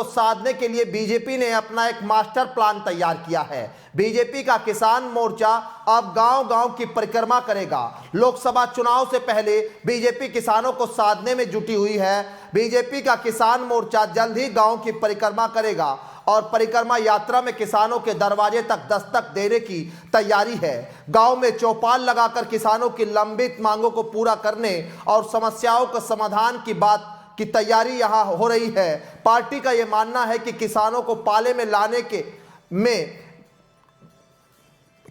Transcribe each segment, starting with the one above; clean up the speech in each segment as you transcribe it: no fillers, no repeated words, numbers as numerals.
साधने के लिए बीजेपी ने अपना एक मास्टर प्लान तैयार किया है। बीजेपी का किसान मोर्चा अब गांव-गांव की परिक्रमा करेगा। लोकसभा चुनाव से पहले बीजेपी किसानों को साधने में जुटी हुई है। बीजेपी का किसान मोर्चा जल्द ही गांव की परिक्रमा करेगा और परिक्रमा यात्रा में किसानों के दरवाजे तक दस्तक देने की तैयारी है। गांव में चौपाल लगाकर किसानों की लंबित मांगों को पूरा करने और समस्याओं के समाधान की बात की तैयारी यहां हो रही है। पार्टी का यह मानना है कि किसानों को पाले में लाने के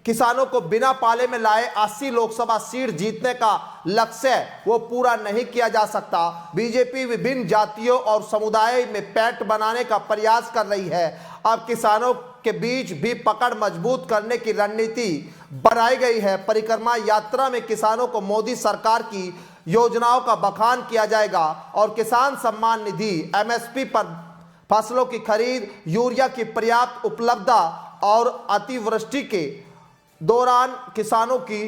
किसानों को बिना पाले में लाए 80 लोकसभा सीट जीतने का लक्ष्य वो पूरा नहीं किया जा सकता। बीजेपी विभिन्न जातियों और समुदाय में पैठ बनाने का प्रयास कर रही है। अब किसानों के बीच भी पकड़ मजबूत करने की रणनीति बनाई गई है। परिक्रमा यात्रा में किसानों को मोदी सरकार की योजनाओं का बखान किया जाएगा और किसान सम्मान निधि, एमएसपी पर फसलों की खरीद, यूरिया की पर्याप्त उपलब्धता और अतिवृष्टि के दौरान किसानों की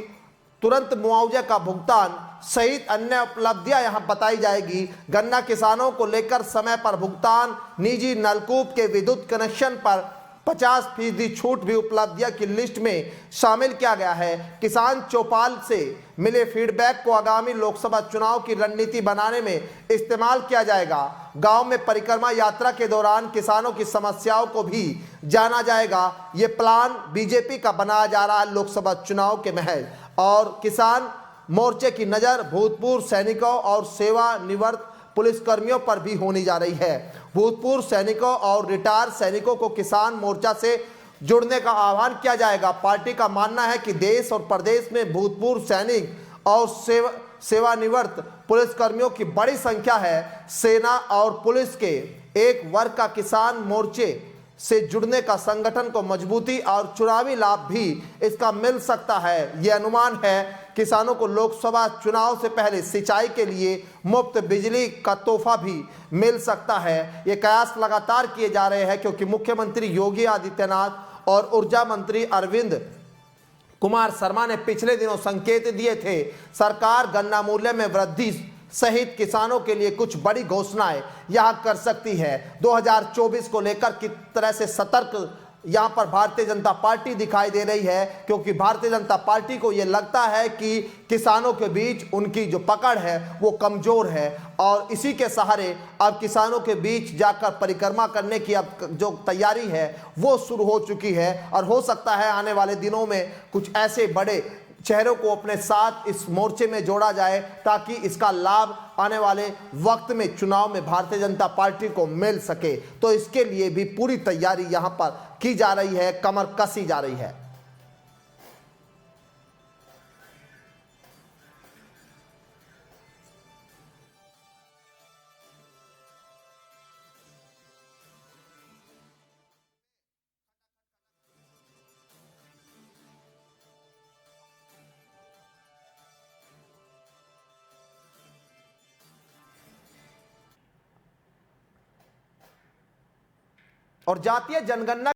तुरंत मुआवजे का भुगतान सहित अन्य उपलब्धियां यहां बताई जाएगी। गन्ना किसानों को लेकर समय पर भुगतान, निजी नलकूप के विद्युत कनेक्शन पर 50% छूट भी उपलब्धियां की लिस्ट में शामिल किया गया है। किसान चौपाल से मिले फीडबैक को आगामी लोकसभा चुनाव की रणनीति बनाने में इस्तेमाल किया जाएगा। गांव में परिक्रमा यात्रा के दौरान किसानों की समस्याओं को भी जाना जाएगा। ये प्लान बीजेपी का बनाया जा रहा है लोकसभा चुनाव के महज। और किसान मोर्चे की नजर भूतपूर्व सैनिकों और सेवानिवृत्त पुलिसकर्मियों पर भी होने जा रही है। भूतपूर्व सैनिकों और रिटायर सैनिकों को किसान मोर्चा से जुड़ने का आह्वान किया जाएगा। पार्टी का मानना है कि देश और प्रदेश में भूतपूर्व सैनिक और सेवानिवृत्त पुलिसकर्मियों की बड़ी संख्या है। सेना और पुलिस के एक वर्ग का किसान मोर्चे से जुड़ने का संगठन को मजबूती और चुनावी लाभ भी इसका मिल सकता है। यह अनुमान है किसानों को लोकसभा चुनाव से पहले सिंचाई के लिए मुफ्त बिजली का तोहफा भी मिल सकता है। ये कयास लगातार किए जा रहे हैं क्योंकि मुख्यमंत्री योगी आदित्यनाथ और ऊर्जा मंत्री अरविंद कुमार शर्मा ने पिछले दिनों संकेत दिए थे। सरकार गन्ना मूल्य में वृद्धि सहित किसानों के लिए कुछ बड़ी घोषणाएं यहां कर सकती है। 2024 को लेकर किस तरह से सतर्क यहां पर भारतीय जनता पार्टी दिखाई दे रही है, क्योंकि भारतीय जनता पार्टी को यह लगता है कि किसानों के बीच उनकी जो पकड़ है वो कमजोर है और इसी के सहारे अब किसानों के बीच जाकर परिक्रमा करने की अब जो तैयारी है वो शुरू हो चुकी है। और हो सकता है आने वाले दिनों में कुछ ऐसे बड़े चेहरों को अपने साथ इस मोर्चे में जोड़ा जाए ताकि इसका लाभ आने वाले वक्त में चुनाव में भारतीय जनता पार्टी को मिल सके। तो इसके लिए भी पूरी तैयारी यहां पर की जा रही है, कमर कसी जा रही है। और जातीय जनगणना